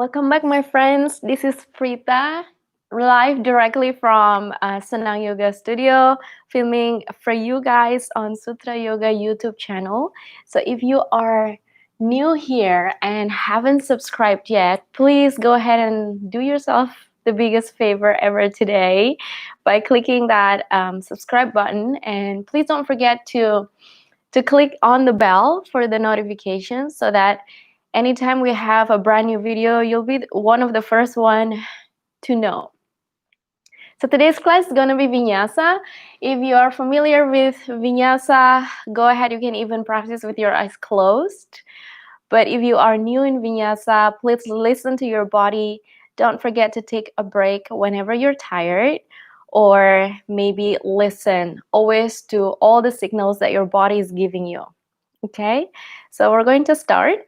Welcome back, my friends. This is Pritha, live directly from Senang Yoga Studio, filming for you guys on Sutra Yoga YouTube channel. So if you are new here and haven't subscribed yet, please go ahead and do yourself the biggest favor ever today by clicking that subscribe button. And please don't forget to click on the bell for the notifications so that anytime we have a brand new video, you'll be one of the first one to know. So today's class is going to be Vinyasa. If you are familiar with Vinyasa, go ahead, you can even practice with your eyes closed. But if you are new in Vinyasa, please listen to your body. Don't forget to take a break whenever you're tired, or maybe listen always to all the signals that your body is giving you. Okay, so we're going to start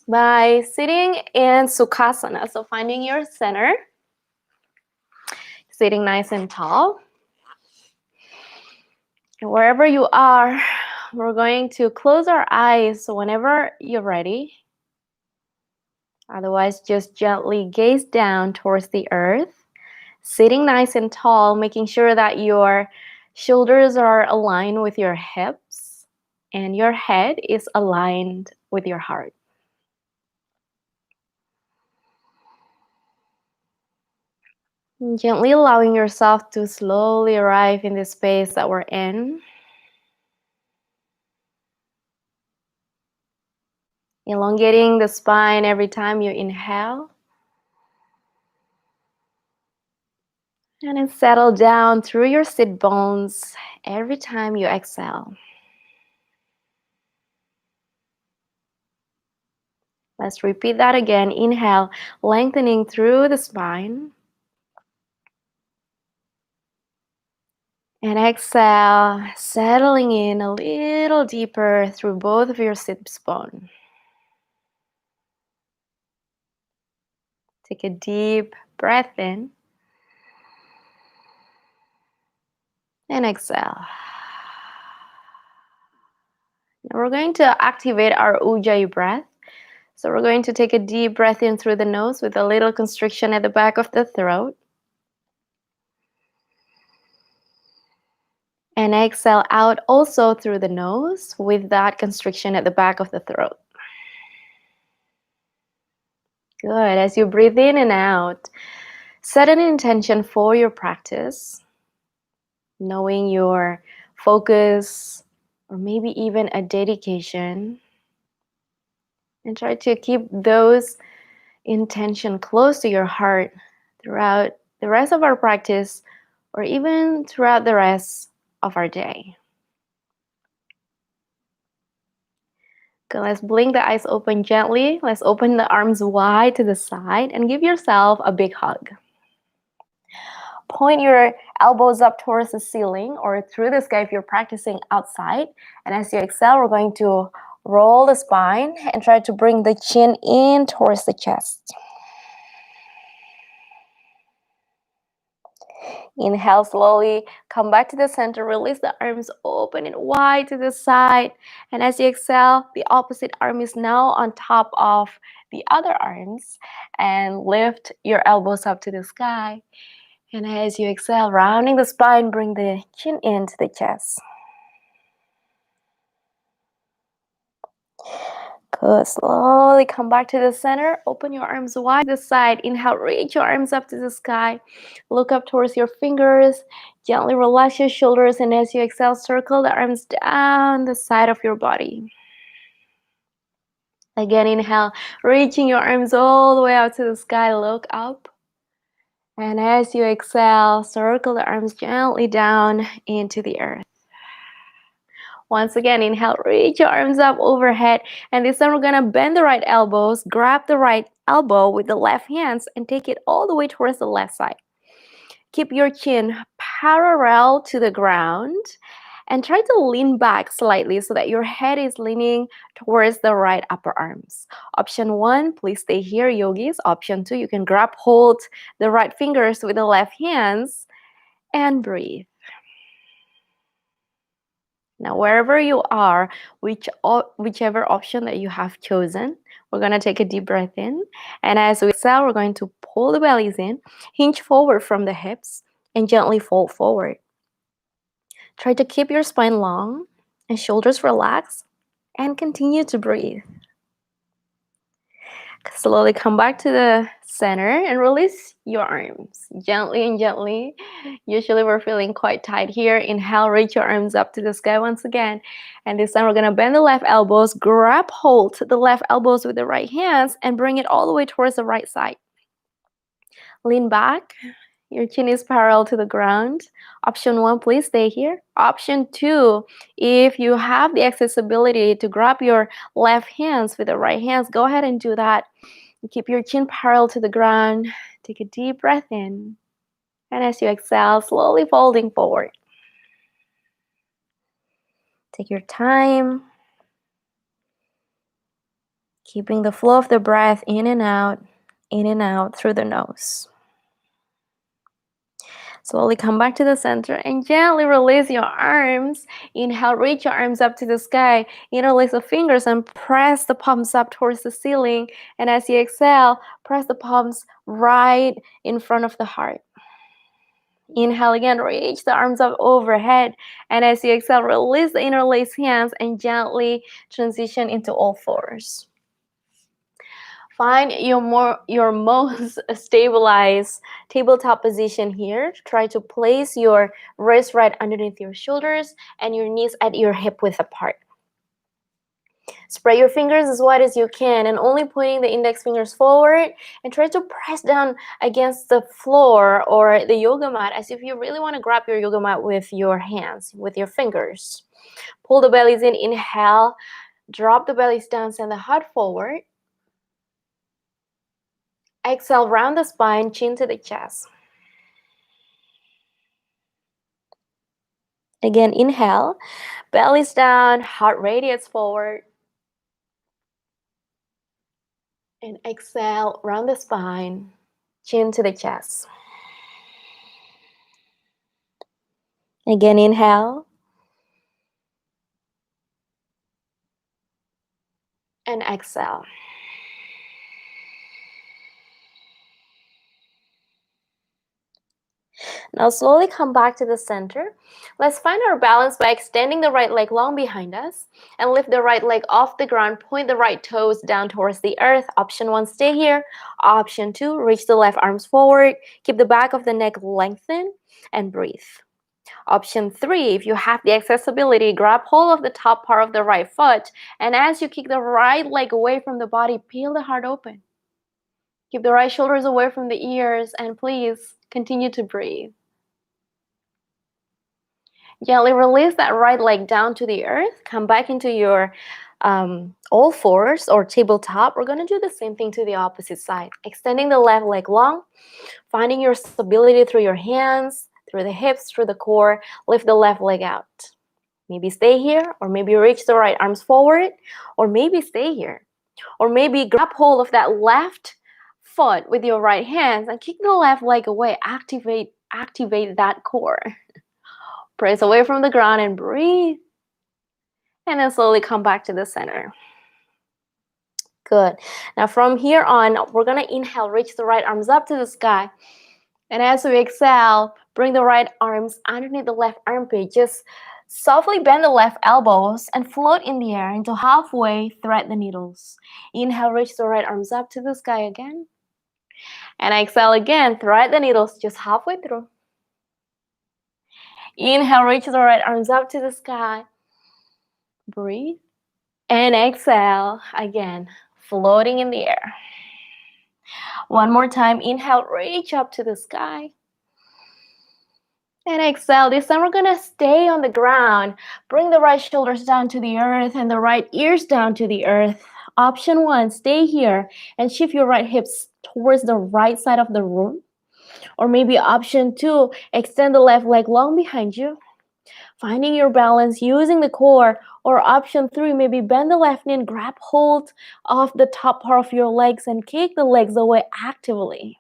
by sitting in Sukhasana. So finding your center, sitting nice and tall. And wherever you are, we're going to close our eyes whenever you're ready. Otherwise, just gently gaze down towards the earth, sitting nice and tall, making sure that your shoulders are aligned with your hips and your head is aligned with your heart. Gently allowing yourself to slowly arrive in the space that we're in. Elongating the spine every time you inhale. And then settle down through your sit bones every time you exhale. Let's repeat that again. Inhale, lengthening through the spine. And exhale, settling in a little deeper through both of your sit bones. Take a deep breath in. And exhale. Now we're going to activate our Ujjayi breath. So we're going to take a deep breath in through the nose with a little constriction at the back of the throat. And exhale out also through the nose with that constriction at the back of the throat. Good. As you breathe in and out, set an intention for your practice, knowing your focus or maybe even a dedication. And try to keep those intention close to your heart throughout the rest of our practice or even throughout the rest of our day. Okay, let's blink the eyes open gently. Let's open the arms wide to the side and give yourself a big hug. Point your elbows up towards the ceiling or through the sky if you're practicing outside. And as you exhale, we're going to roll the spine and try to bring the chin in towards the chest. Inhale slowly, come back to the center, release the arms open and wide to the side. And as you exhale, the opposite arm is now on top of the other arms. And lift your elbows up to the sky. And as you exhale, rounding the spine, bring the chin into the chest. Good. Slowly come back to the center. Open your arms wide to the side. Inhale, reach your arms up to the sky. Look up towards your fingers. Gently relax your shoulders. And as you exhale, circle the arms down the side of your body. Again, inhale, reaching your arms all the way out to the sky. Look up. And as you exhale, circle the arms gently down into the earth. Once again, inhale, reach your arms up overhead. And this time we're going to bend the right elbows, grab the right elbow with the left hands and take it all the way towards the left side. Keep your chin parallel to the ground and try to lean back slightly so that your head is leaning towards the right upper arms. Option 1, please stay here, yogis. Option 2, you can grab hold the right fingers with the left hands and breathe. Now, wherever you are, whichever option that you have chosen, we're going to take a deep breath in. And as we exhale, we're going to pull the bellies in, hinge forward from the hips, and gently fold forward. Try to keep your spine long and shoulders relaxed, and continue to breathe. Slowly come back to the center and release your arms gently and gently. Usually we're feeling quite tight here. Inhale, reach your arms up to the sky once again. And this time we're going to bend the left elbows, grab hold the left elbows with the right hands, and bring it all the way towards the right side. Lean back. Your chin is parallel to the ground. Option 1, please stay here. Option 2, if you have the accessibility to grab your left hands with the right hands, go ahead and do that. Keep your chin parallel to the ground. Take a deep breath in. And as you exhale, slowly folding forward. Take your time. Keeping the flow of the breath in and out through the nose. Slowly come back to the center and gently release your arms. Inhale, reach your arms up to the sky. Interlace the fingers and press the palms up towards the ceiling. And as you exhale, press the palms right in front of the heart. Inhale again, reach the arms up overhead. And as you exhale, release the interlaced hands and gently transition into all fours. Find your most stabilized tabletop position here. Try to place your wrist right underneath your shoulders and your knees at your hip width apart. Spread your fingers as wide as you can and only pointing the index fingers forward, and try to press down against the floor or the yoga mat as if you really want to grab your yoga mat with your hands, with your fingers. Pull the bellies in, inhale, drop the bellies down, send the heart forward. Exhale, round the spine, chin to the chest. Again, inhale, bellies down, heart radiates forward. And exhale, round the spine, chin to the chest. Again, inhale. And exhale. Now slowly come back to the center. Let's find our balance by extending the right leg long behind us and lift the right leg off the ground. Point the right toes down towards the earth. Option 1, stay here. Option 2, reach the left arms forward. Keep the back of the neck lengthened and breathe. Option 3, if you have the accessibility, grab hold of the top part of the right foot, and as you kick the right leg away from the body, peel the heart open. Keep the right shoulders away from the ears, and please continue to breathe. Gently release that right leg down to the earth. Come back into your all fours or tabletop. We're going to do the same thing to the opposite side. Extending the left leg long, finding your stability through your hands, through the hips, through the core. Lift the left leg out. Maybe stay here, or maybe reach the right arms forward, or maybe stay here. Or maybe grab hold of that left foot with your right hands and kick the left leg away. Activate that core. Press away from the ground and breathe. And then slowly come back to the center. Good. Now from here on, we're going to inhale, reach the right arms up to the sky. And as we exhale, bring the right arms underneath the left armpit. Just softly bend the left elbows and float in the air until halfway, thread the needles. Inhale, reach the right arms up to the sky again. And exhale again, thread the needles just halfway through. Inhale, reach the right arms up to the sky. Breathe. And exhale again, floating in the air. One more time. Inhale, reach up to the sky. And exhale. This time we're going to stay on the ground. Bring the right shoulders down to the earth and the right ears down to the earth. Option 1, stay here and shift your right hips towards the right side of the room. Or maybe option 2, extend the left leg long behind you. Finding your balance using the core. Or option 3, maybe bend the left knee and grab hold of the top part of your legs and kick the legs away actively.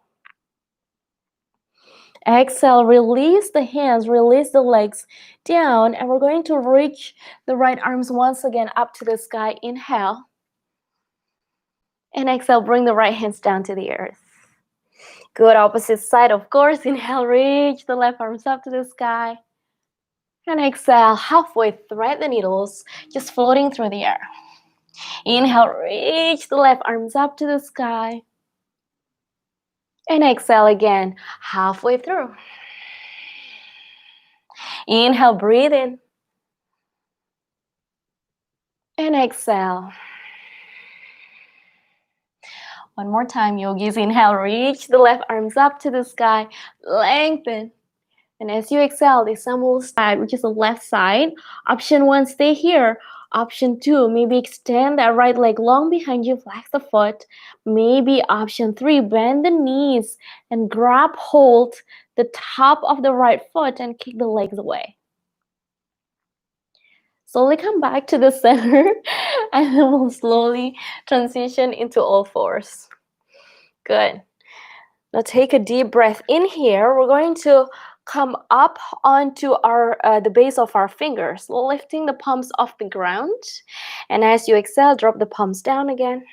Exhale, release the hands, release the legs down, and we're going to reach the right arms once again up to the sky. Inhale. And exhale, bring the right hands down to the earth. Good, opposite side, of course. Inhale, reach the left arms up to the sky. And exhale, halfway, thread the needles, just floating through the air. Inhale, reach the left arms up to the sky. And exhale again, halfway through. Inhale, breathe in. And exhale. One more time, yogis. Inhale, reach the left arms up to the sky. Lengthen. And as you exhale, the sun will side, which is the left side. Option 1, stay here. Option 2, maybe extend that right leg long behind you, flex the foot. Maybe option 3, bend the knees and grab hold the top of the right foot and kick the legs away. Slowly come back to the center and then we'll slowly transition into all fours. Good. Now take a deep breath in here. We're going to come up onto our the base of our fingers, lifting the palms off the ground. And as you exhale, drop the palms down again.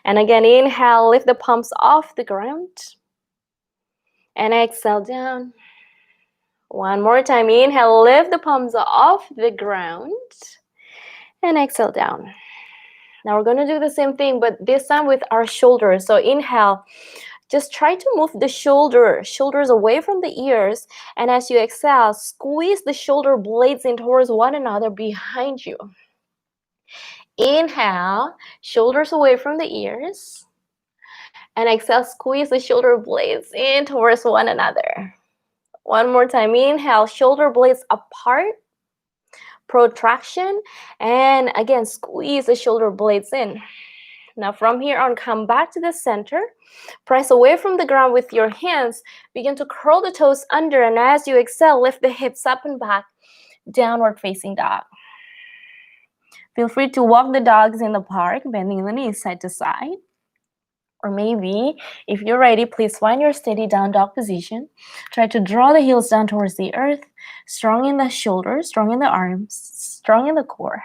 And again, inhale, lift the palms off the ground. And exhale down. One more time, inhale, lift the palms off the ground. And exhale down. Now we're going to do the same thing, but this time with our shoulders. So inhale. Just try to move the shoulders away from the ears. And as you exhale, squeeze the shoulder blades in towards one another behind you. Inhale, shoulders away from the ears. And exhale, squeeze the shoulder blades in towards one another. One more time. Inhale, shoulder blades apart. Protraction. And again, squeeze the shoulder blades in. Now from here on, come back to the center. Press away from the ground with your hands. Begin to curl the toes under, and as you exhale, lift the hips up and back. Downward facing dog. Feel free to walk the dogs in the park, bending the knees side to side. Or maybe, if you're ready, please find your steady down dog position. Try to draw the heels down towards the earth. Strong in the shoulders, strong in the arms, strong in the core.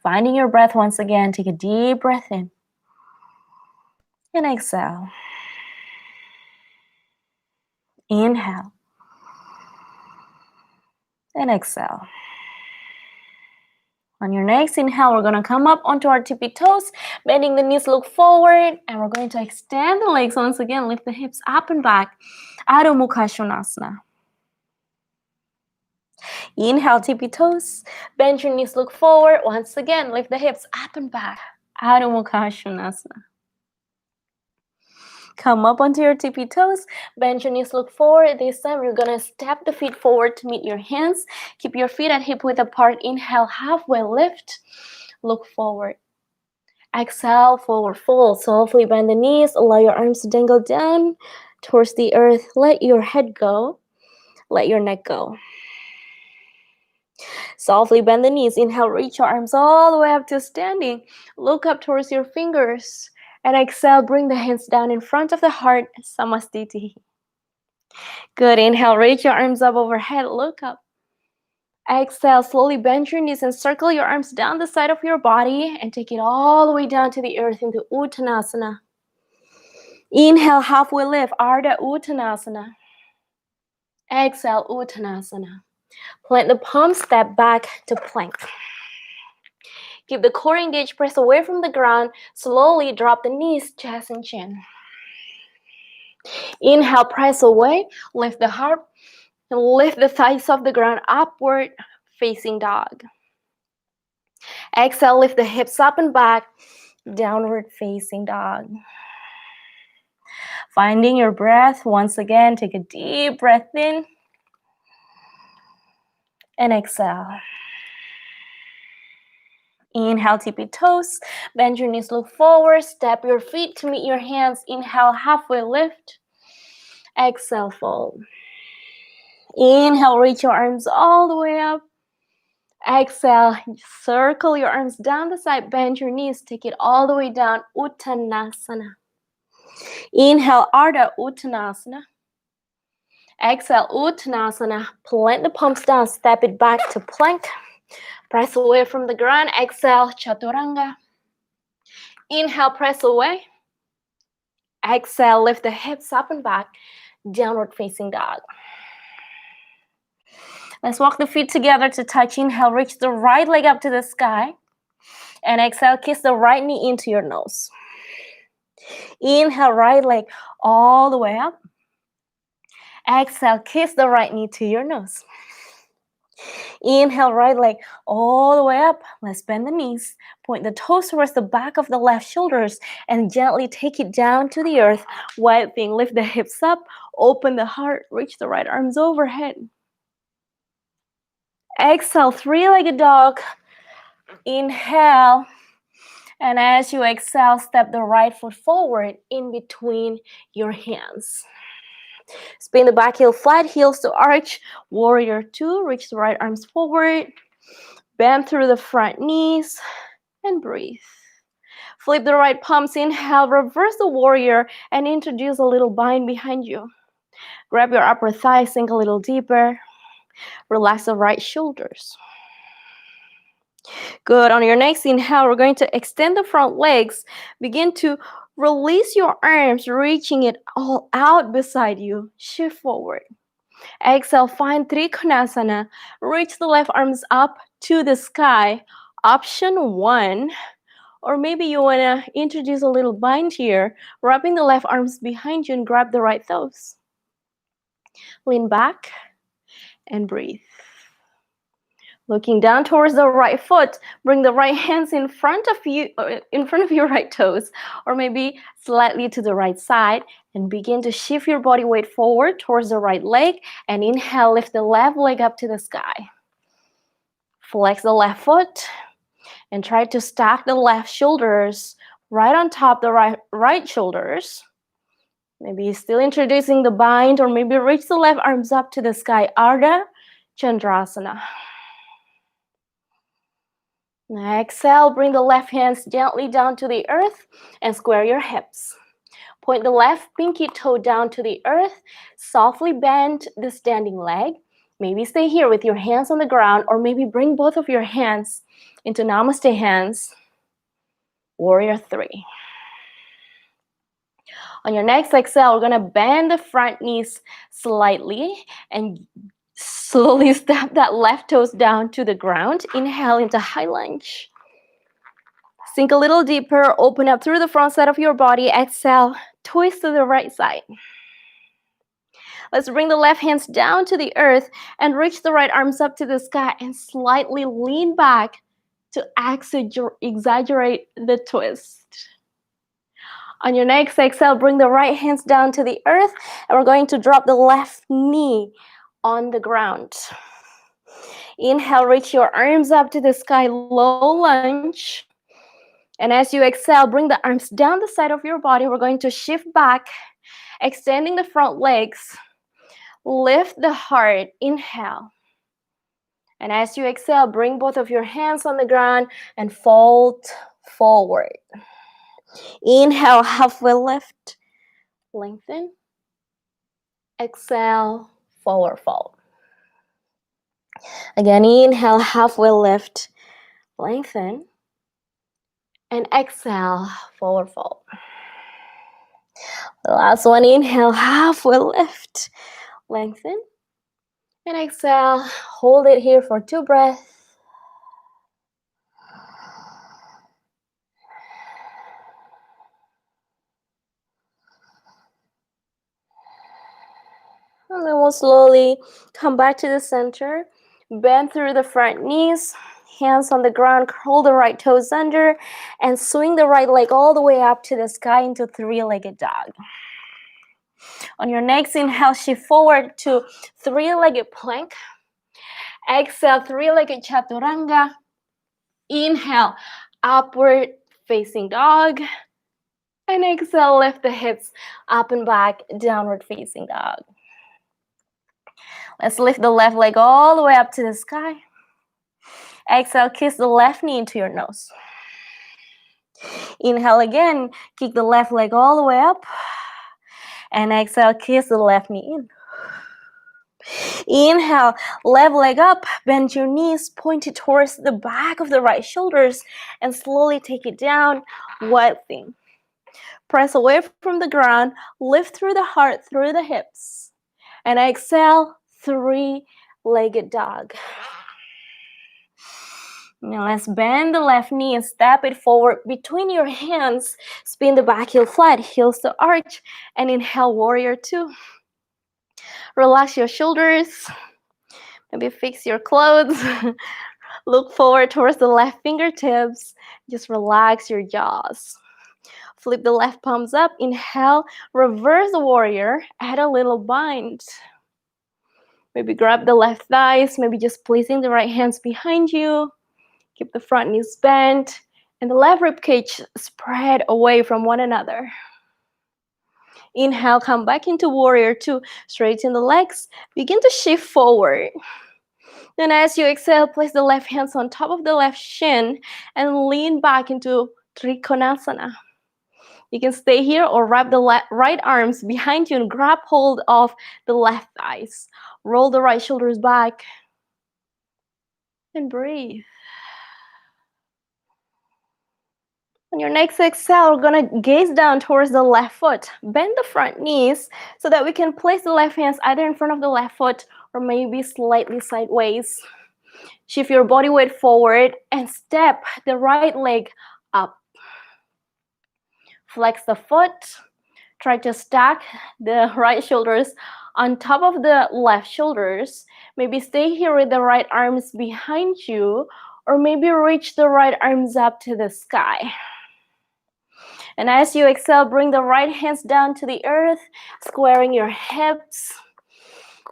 Finding your breath once again, take a deep breath in. And exhale. Inhale. And exhale. On your next inhale, we're going to come up onto our tippy toes, bending the knees, look forward, and we're going to extend the legs once again, lift the hips up and back. Adho Mukha Svanasana. Inhale, tippy toes, bend your knees, look forward. Once again, lift the hips up and back. Adho Mukha Svanasana. Come up onto your tippy toes, bend your knees, look forward. This time you're gonna step the feet forward to meet your hands. Keep your feet at hip width apart. Inhale, halfway lift, look forward. Exhale, forward fold. Softly bend the knees, allow your arms to dangle down towards the earth. Let your head go, let your neck go. Softly bend the knees. Inhale, reach your arms all the way up to standing. Look up towards your fingers. And exhale, bring the hands down in front of the heart, Samastiti. Good, inhale, reach your arms up overhead, look up. Exhale, slowly bend your knees and circle your arms down the side of your body and take it all the way down to the earth into Uttanasana. Inhale, halfway lift, Ardha Uttanasana. Exhale, Uttanasana. Plant the palms, step back to plank. Keep the core engaged, press away from the ground. Slowly drop the knees, chest and chin. Inhale, press away, lift the heart, and lift the thighs off the ground, upward facing dog. Exhale, lift the hips up and back, downward facing dog. Finding your breath, once again, take a deep breath in. And exhale. Inhale, tippy toes, bend your knees, look forward, step your feet to meet your hands. Inhale, halfway lift. Exhale, fold. Inhale, reach your arms all the way up. Exhale, circle your arms down the side, bend your knees, take it all the way down, Uttanasana. Inhale, Ardha Uttanasana. Exhale, Uttanasana. Plant the palms down, step it back to plank. Press away from the ground. Exhale, Chaturanga. Inhale, press away. Exhale, lift the hips up and back. Downward facing dog. Let's walk the feet together to touch. Inhale, reach the right leg up to the sky. And exhale, kiss the right knee into your nose. Inhale, right leg all the way up. Exhale, kiss the right knee to your nose. Inhale, right leg all the way up. Let's bend the knees. Point the toes towards the back of the left shoulders and gently take it down to the earth. Wide thing, lift the hips up, open the heart, reach the right arms overhead. Exhale, three-legged dog. Inhale. And as you exhale, step the right foot forward in between your hands. Spin the back heel flat, heels to arch. Warrior 2, reach the right arms forward. Bend through the front knees and breathe. Flip the right palms, inhale, reverse the warrior and introduce a little bind behind you. Grab your upper thigh, sink a little deeper. Relax the right shoulders. Good. On your next inhale, we're going to extend the front legs. Begin to release your arms, reaching it all out beside you. Shift forward. Exhale, find Trikonasana. Reach the left arms up to the sky. Option 1. Or maybe you want to introduce a little bind here, wrapping the left arms behind you and grab the right toes. Lean back and breathe. Looking down towards the right foot, bring the right hands in front of your right toes, or maybe slightly to the right side, and begin to shift your body weight forward towards the right leg, and inhale, lift the left leg up to the sky. Flex the left foot, and try to stack the left shoulders right on top the right shoulders. Maybe still introducing the bind, or maybe reach the left arms up to the sky, Ardha Chandrasana. Exhale, bring the left hands gently down to the earth and square your hips. Point the left pinky toe down to the earth. Softly bend the standing leg. Maybe stay here with your hands on the ground, or maybe bring both of your hands into Namaste hands. Warrior 3. On your next exhale, we're going to bend the front knees slightly and slowly step that left toes down to the ground. Inhale into high lunge. Sink a little deeper. Open up through the front side of your body. Exhale, twist to the right side. Let's bring the left hands down to the earth and reach the right arms up to the sky and slightly lean back to exaggerate the twist. On your next exhale, bring the right hands down to the earth, and we're going to drop the left knee on the ground. Inhale, reach your arms up to the sky, low lunge. And as you exhale, bring the arms down the side of your body. We're going to shift back, extending the front legs. Lift the heart. Inhale. And as you exhale, bring both of your hands on the ground and fold forward. Inhale, halfway lift. Lengthen. Exhale, forward fold. Again, inhale, halfway lift. Lengthen. And exhale, forward fold. The last one, inhale, halfway lift. Lengthen. And exhale, hold it here for 2 breaths. And then we'll slowly come back to the center. Bend through the front knees. Hands on the ground. Curl the right toes under. And swing the right leg all the way up to the sky into 3-legged dog. On your next inhale, shift forward to 3-legged plank. Exhale, 3-legged chaturanga. Inhale, upward facing dog. And exhale, lift the hips up and back, downward facing dog. Let's lift the left leg all the way up to the sky. Exhale, kiss the left knee into your nose. Inhale again, kick the left leg all the way up. And exhale, kiss the left knee in. Inhale, left leg up, bend your knees, point it towards the back of the right shoulders, and slowly take it down. Wild thing. Press away from the ground, lift through the heart, through the hips. And exhale, three-legged dog. Now let's bend the left knee and step it forward between your hands. Spin the back heel flat, heels to arch, and inhale, warrior two. Relax your shoulders. Maybe fix your clothes. Look forward towards the left fingertips. Just relax your jaws. Flip the left palms up. Inhale, reverse the warrior. Add a little bind. Maybe grab the left thighs. Maybe just placing the right hands behind you. Keep the front knees bent. And the left rib cage spread away from one another. Inhale, come back into warrior two. Straighten the legs. Begin to shift forward. Then as you exhale, place the left hands on top of the left shin and lean back into Trikonasana. You can stay here or wrap the right arms behind you and grab hold of the left thighs. Roll the right shoulders back and breathe. On your next exhale, we're going to gaze down towards the left foot. Bend the front knees so that we can place the left hands either in front of the left foot or maybe slightly sideways. Shift your body weight forward and step the right leg up. Flex the foot. Try to stack the right shoulders on top of the left shoulders. Maybe stay here with the right arms behind you, or maybe reach the right arms up to the sky. And as you exhale, bring the right hands down to the earth, squaring your hips.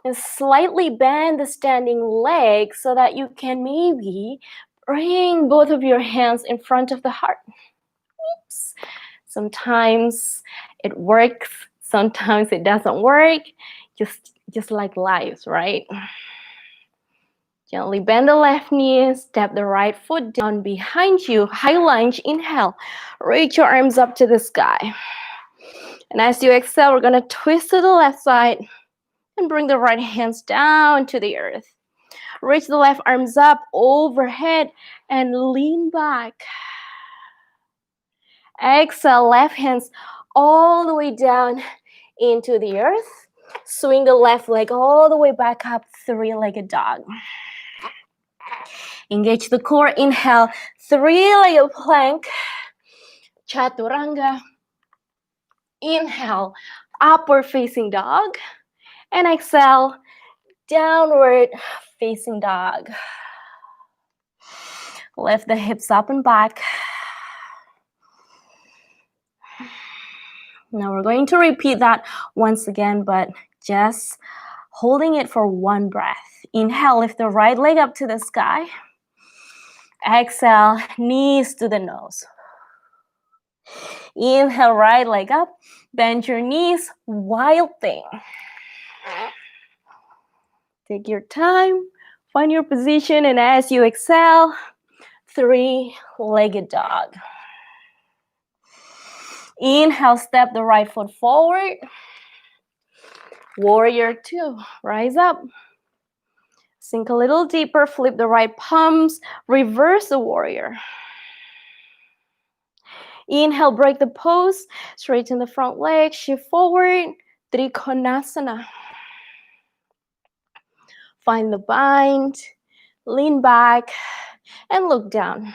And slightly bend the standing leg so that you can maybe bring both of your hands in front of the heart. Oops. Sometimes it works, sometimes it doesn't work. Just like life, right? Gently bend the left knee, step the right foot down behind you. High lunge, inhale. Reach your arms up to the sky. And as you exhale, we're going to twist to the left side and bring the right hands down to the earth. Reach the left arms up overhead and lean back. Exhale, left hands all the way down into the earth. Swing the left leg all the way back up, three-legged dog. Engage the core. Inhale, three-legged plank, chaturanga. Inhale, upward facing dog. And exhale, downward facing dog. Lift the hips up and back. Now we're going to repeat that once again, but just holding it for one breath. Inhale, lift the right leg up to the sky. Exhale, knees to the nose. Inhale, right leg up. Bend your knees, wild thing. Take your time, find your position, and as you exhale, three-legged dog. Inhale, step the right foot forward. Warrior two, rise up. Sink a little deeper, flip the right palms, reverse the warrior. Inhale, break the pose, straighten the front leg, shift forward, Trikonasana. Find the bind, lean back, and look down.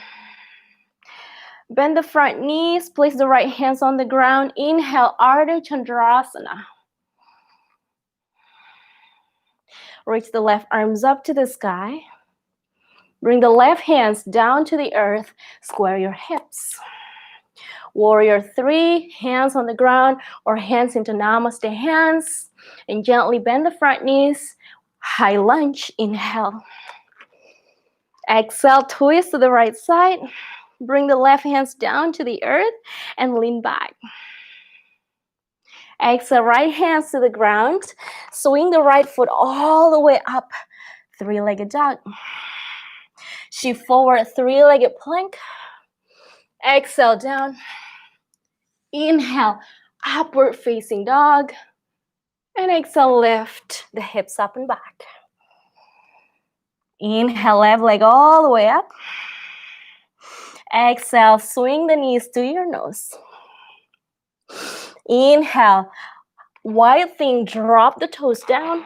Bend the front knees, place the right hands on the ground. Inhale, Ardha Chandrasana. Reach the left arms up to the sky. Bring the left hands down to the earth. Square your hips. Warrior three, hands on the ground or hands into namaste hands. And gently bend the front knees. High lunge, inhale. Exhale, twist to the right side. Bring the left hands down to the earth and lean back. Exhale, right hands to the ground. Swing the right foot all the way up. Three-legged dog. Shift forward, three-legged plank. Exhale down. Inhale, upward facing dog. And exhale, lift the hips up and back. Inhale, left leg all the way up. Exhale, swing the knees to your nose. Inhale, wide thing, drop the toes down.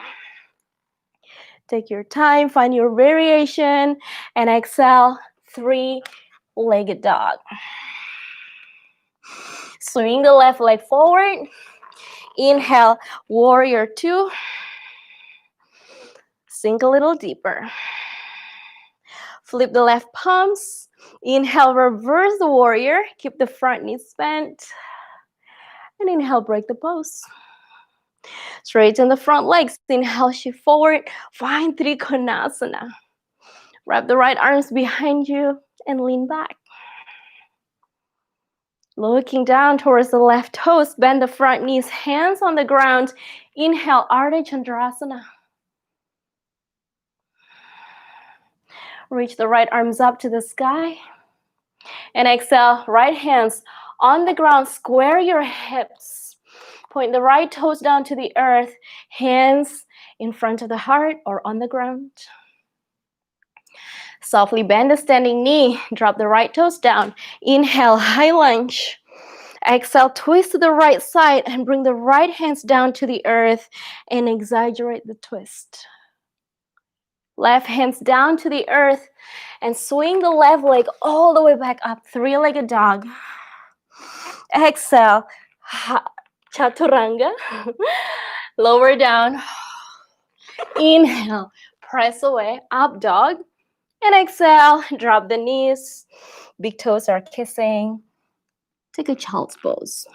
Take your time, find your variation, and exhale, three-legged dog. Swing the left leg forward. Inhale, warrior two. Sink a little deeper. Flip the left palms. Inhale, reverse the warrior. Keep the front knees bent. And inhale, break the pose. Straighten the front legs. Inhale, shift forward. Find Trikonasana. Wrap the right arms behind you and lean back. Looking down towards the left toes, bend the front knees, hands on the ground. Inhale, Ardha Chandrasana. Reach the right arms up to the sky. And exhale, right hands on the ground, square your hips. Point the right toes down to the earth, hands in front of the heart or on the ground. Softly bend the standing knee, drop the right toes down. Inhale, high lunge. Exhale, twist to the right side and bring the right hands down to the earth and exaggerate the twist. Left hands down to the earth and swing the left leg all the way back up, three-legged dog. Exhale, chaturanga. Lower down. Inhale, press away, up dog. And exhale, drop the knees. Big toes are kissing. Take a child's pose.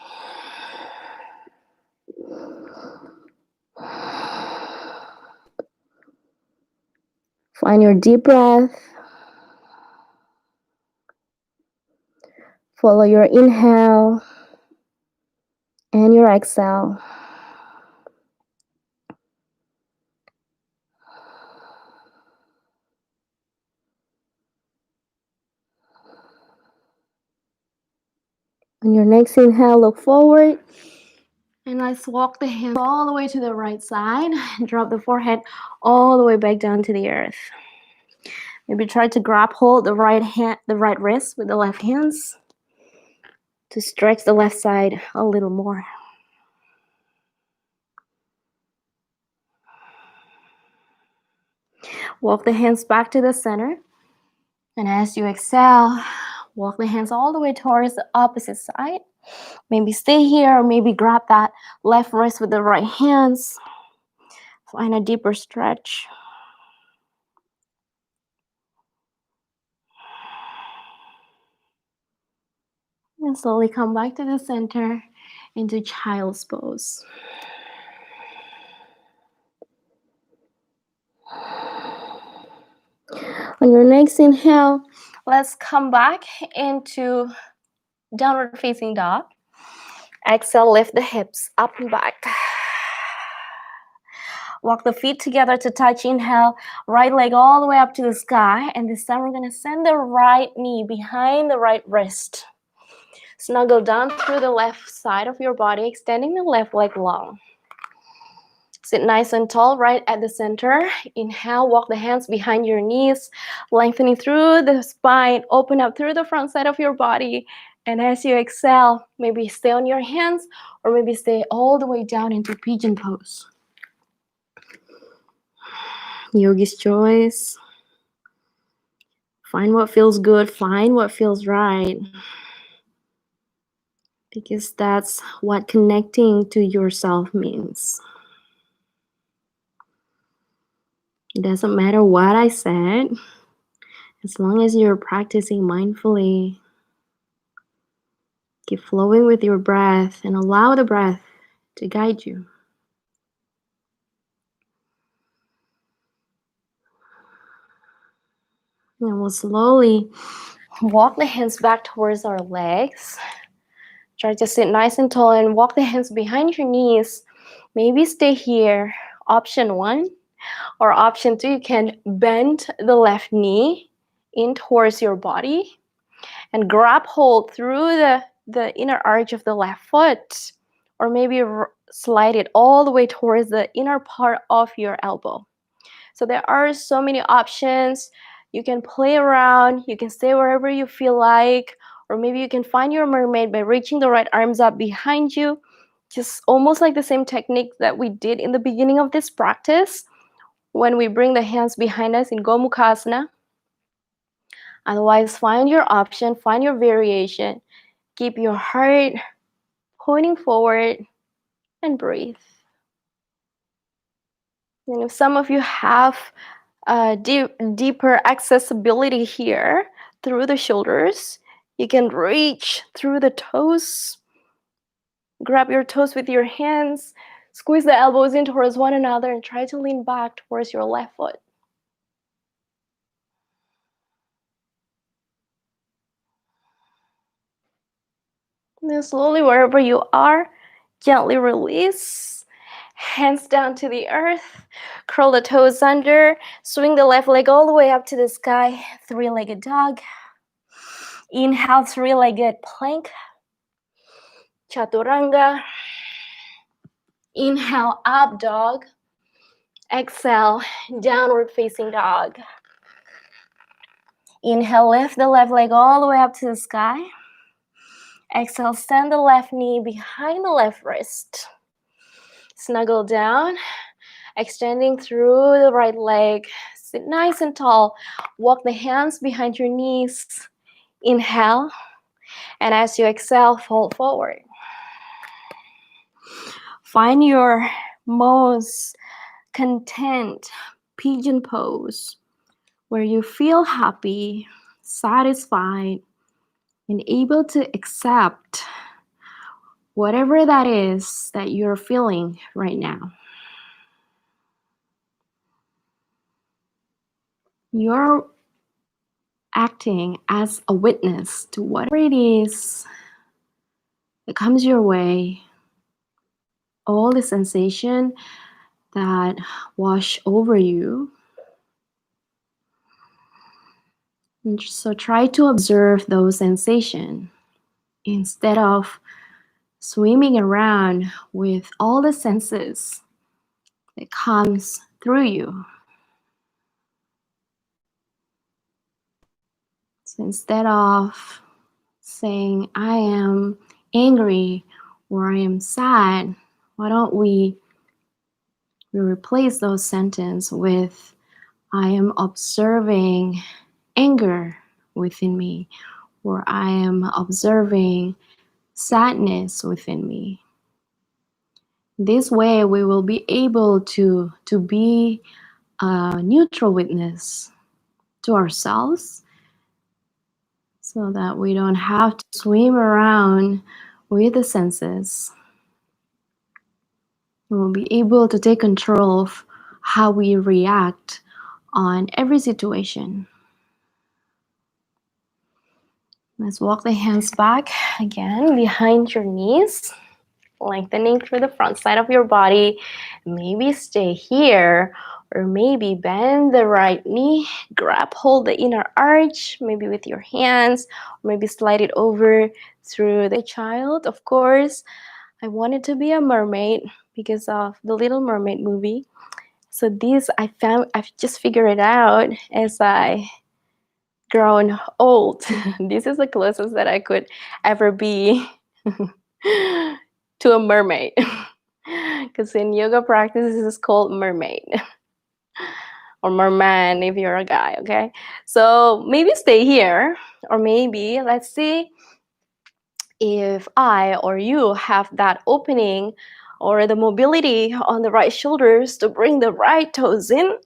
Find your deep breath. Follow your inhale and your exhale. On your next inhale, look forward. And let's walk the hands all the way to the right side. Drop the forehead all the way back down to the earth. Maybe try to grab hold the right hand, the right wrist with the left hands to stretch the left side a little more. Walk the hands back to the center. And as you exhale, walk the hands all the way towards the opposite side. Maybe stay here or maybe grab that left wrist with the right hands. Find a deeper stretch. And slowly come back to the center into child's pose. On your next inhale, let's come back into downward facing dog. Exhale, lift the hips up and back. Walk the feet together to touch. Inhale, right leg all the way up to the sky. And this time we're going to send the right knee behind the right wrist. Snuggle down through the left side of your body, extending the left leg long. Sit nice and tall right at the center. Inhale, walk the hands behind your knees, lengthening through the spine, open up through the front side of your body. And as you exhale, maybe stay on your hands or maybe stay all the way down into pigeon pose. Yogi's choice. Find what feels good, find what feels right. Because that's what connecting to yourself means. It doesn't matter what I said, as long as you're practicing mindfully. Keep flowing with your breath and allow the breath to guide you. And we'll slowly walk the hands back towards our legs. Try to sit nice and tall and walk the hands behind your knees. Maybe stay here. Option 1. Or option 2, you can bend the left knee in towards your body. And grab hold through the inner arch of the left foot, or maybe slide it all the way towards the inner part of your elbow. So there are so many options. You can play around, you can stay wherever you feel like, or maybe you can find your mermaid by reaching the right arms up behind you, just almost like the same technique that we did in the beginning of this practice when we bring the hands behind us in Gomukhasana. Otherwise, find your option, find your variation. Keep your heart pointing forward and breathe. And if some of you have deeper accessibility here through the shoulders, you can reach through the toes. Grab your toes with your hands, squeeze the elbows in towards one another, and try to lean back towards your left foot. And then slowly, wherever you are, gently release. Hands down to the earth. Curl the toes under. Swing the left leg all the way up to the sky. Three-legged dog. Inhale, three-legged plank. Chaturanga. Inhale, up dog. Exhale, downward facing dog. Inhale, lift the left leg all the way up to the sky. Exhale, stand the left knee behind the left wrist. Snuggle down, extending through the right leg. Sit nice and tall. Walk the hands behind your knees. Inhale, and as you exhale, fold forward. Find your most content pigeon pose where you feel happy, satisfied, and able to accept whatever that is that you're feeling right now. You're acting as a witness to whatever it is that comes your way, all the sensation that wash over you. And so try to observe those sensations instead of swimming around with all the senses that comes through you. So instead of saying, I am angry or I am sad, why don't we replace those sentences with, I am observing anger within me, or I am observing sadness within me. This way we will be able to be a neutral witness to ourselves, so that we don't have to swim around with the senses. We'll be able to take control of how we react on every situation. Let's walk the hands back again behind your knees, lengthening through the front side of your body. Maybe stay here, or maybe bend the right knee, grab hold the inner arch, maybe with your hands, or maybe slide it over through the child. Of course, I wanted to be a mermaid because of the Little Mermaid movie. So this I've just figured it out as I grown old. This is the closest that I could ever be to a mermaid. Because in yoga practice, this is called mermaid. Or merman if you're a guy, okay? So maybe stay here, or maybe let's see if I or you have that opening or the mobility on the right shoulders to bring the right toes in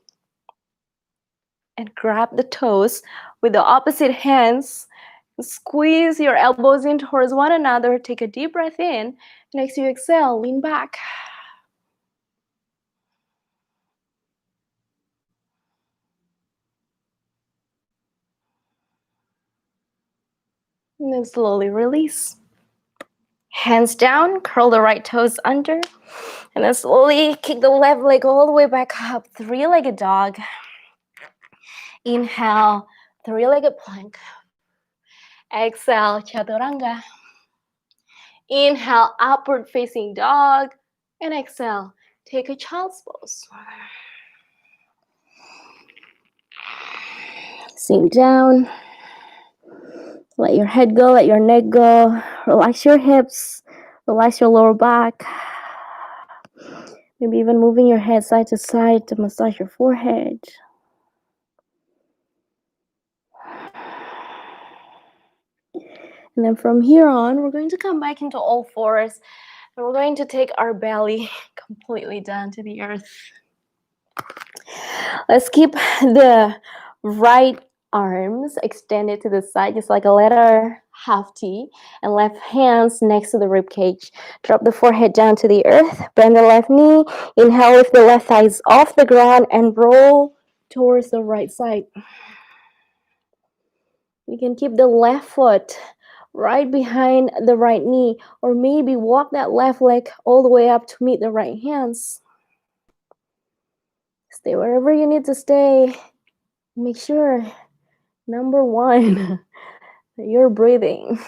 and grab the toes with the opposite hands. Squeeze your elbows in towards one another. Take a deep breath in. Next you exhale, lean back. And then slowly release. Hands down, curl the right toes under. And then slowly kick the left leg all the way back up. Three-legged dog. Inhale, three-legged plank. Exhale, chaturanga. Inhale, upward facing dog. And exhale, take a child's pose. Sink down. Let your head go, let your neck go. Relax your hips. Relax your lower back. Maybe even moving your head side to side to massage your forehead. And then from here on, we're going to come back into all fours. And we're going to take our belly completely down to the earth. Let's keep the right arms extended to the side, just like a letter half T, and left hands next to the rib cage. Drop the forehead down to the earth. Bend the left knee. Inhale, lift the left thighs off the ground and roll towards the right side. You can keep the left foot right behind the right knee, or maybe walk that left leg all the way up to meet the right hands. Stay wherever you need to stay. Make sure, number one, that you're breathing.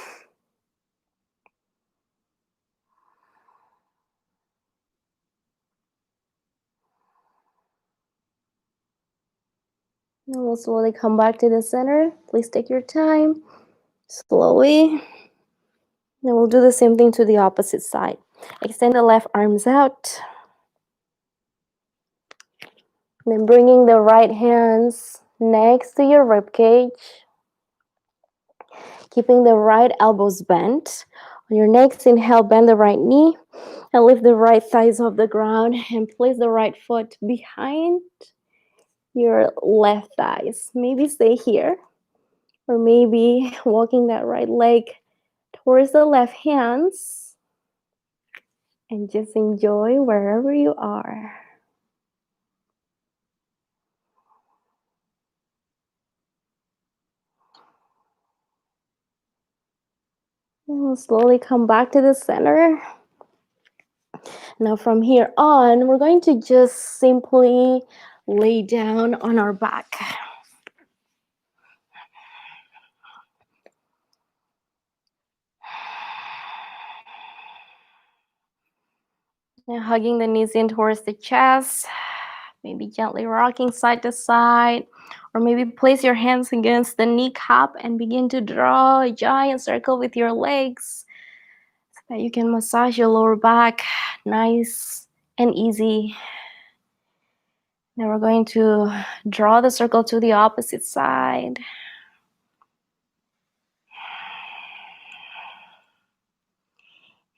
And we'll slowly come back to the center. Please take your time, slowly. Then we'll do the same thing to the opposite side. Extend the left arms out. And then bringing the right hands next to your rib cage. Keeping the right elbows bent. On your next inhale, bend the right knee and lift the right thighs off the ground and place the right foot behind your left thighs. Maybe stay here, or maybe walking that right leg towards the left hands and just enjoy wherever you are. And we'll slowly come back to the center. Now from here on, we're going to just simply lay down on our back. Now hugging the knees in towards the chest, maybe gently rocking side to side, or maybe place your hands against the kneecap and begin to draw a giant circle with your legs so that you can massage your lower back nice and easy. Now we're going to draw the circle to the opposite side.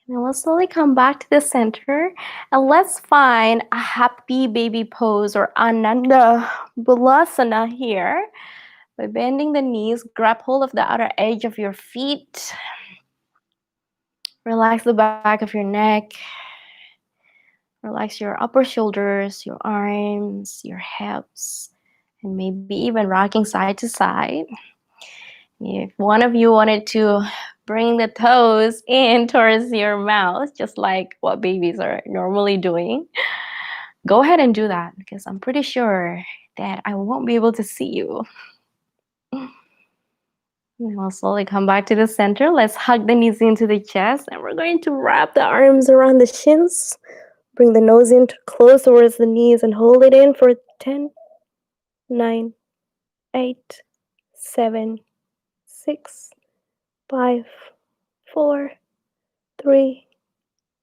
And we'll slowly come back to the center, and let's find a happy baby pose, or Ananda Balasana here. By bending the knees, grab hold of the outer edge of your feet. Relax the back of your neck. Relax your upper shoulders, your arms, your hips, and maybe even rocking side to side. If one of you wanted to bring the toes in towards your mouth, just like what babies are normally doing, go ahead and do that, because I'm pretty sure that I won't be able to see you. And we'll slowly come back to the center. Let's hug the knees into the chest, and we're going to wrap the arms around the shins. Bring the nose in close towards the knees and hold it in for 10, 9, 8, 7, 6, 5, 4, 3,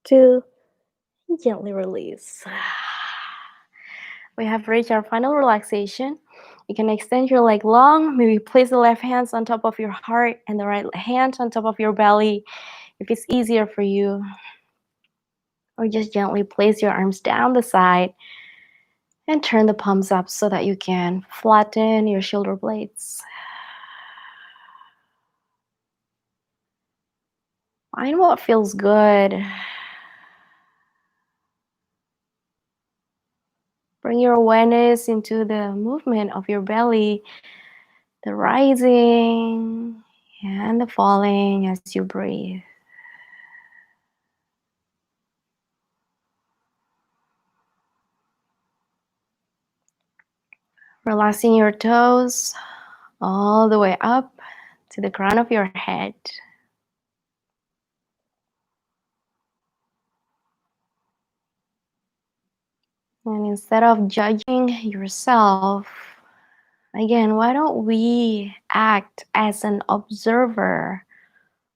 2, gently release. We have reached our final relaxation. You can extend your leg long. Maybe place the left hands on top of your heart and the right hand on top of your belly if it's easier for you. Or just gently place your arms down the side and turn the palms up so that you can flatten your shoulder blades. Find what feels good. Bring your awareness into the movement of your belly, the rising and the falling as you breathe. Relaxing your toes all the way up to the crown of your head. And instead of judging yourself, again, why don't we act as an observer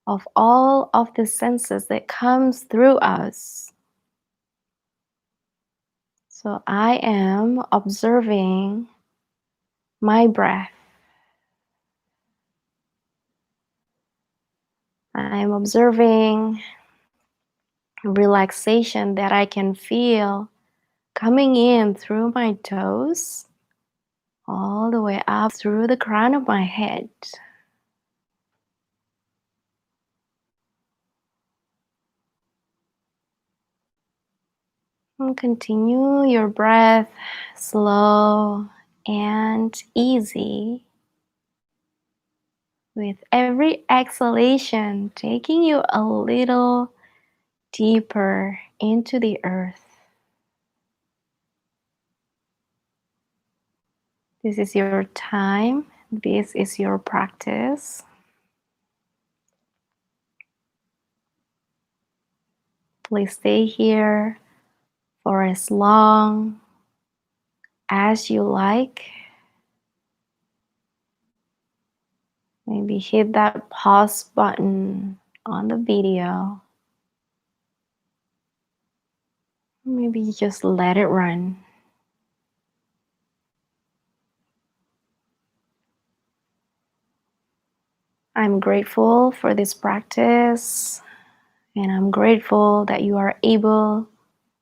of all of the senses that comes through us? So I am observing my breath. I am observing relaxation that I can feel coming in through my toes, all the way up through the crown of my head. And continue your breath slow and easy. With every exhalation, taking you a little deeper into the earth. This is your time. This is your practice. Please stay here for as long as you like. Maybe hit that pause button on the video. Maybe you just let it run. I'm grateful for this practice, and I'm grateful that you are able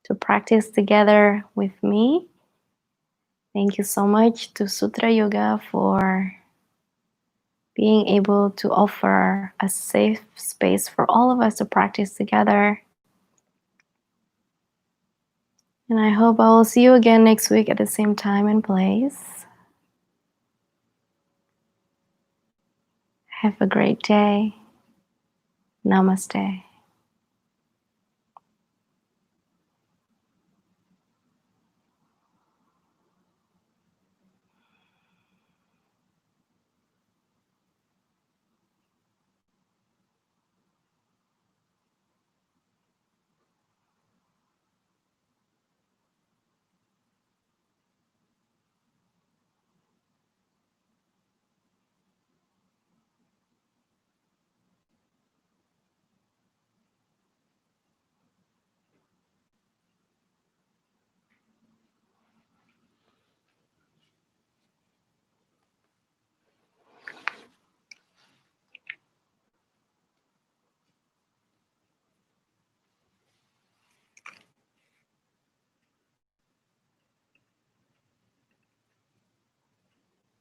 to practice together with me. Thank you so much to Sutra Yoga for being able to offer a safe space for all of us to practice together. And I hope I will see you again next week at the same time and place. Have a great day. Namaste.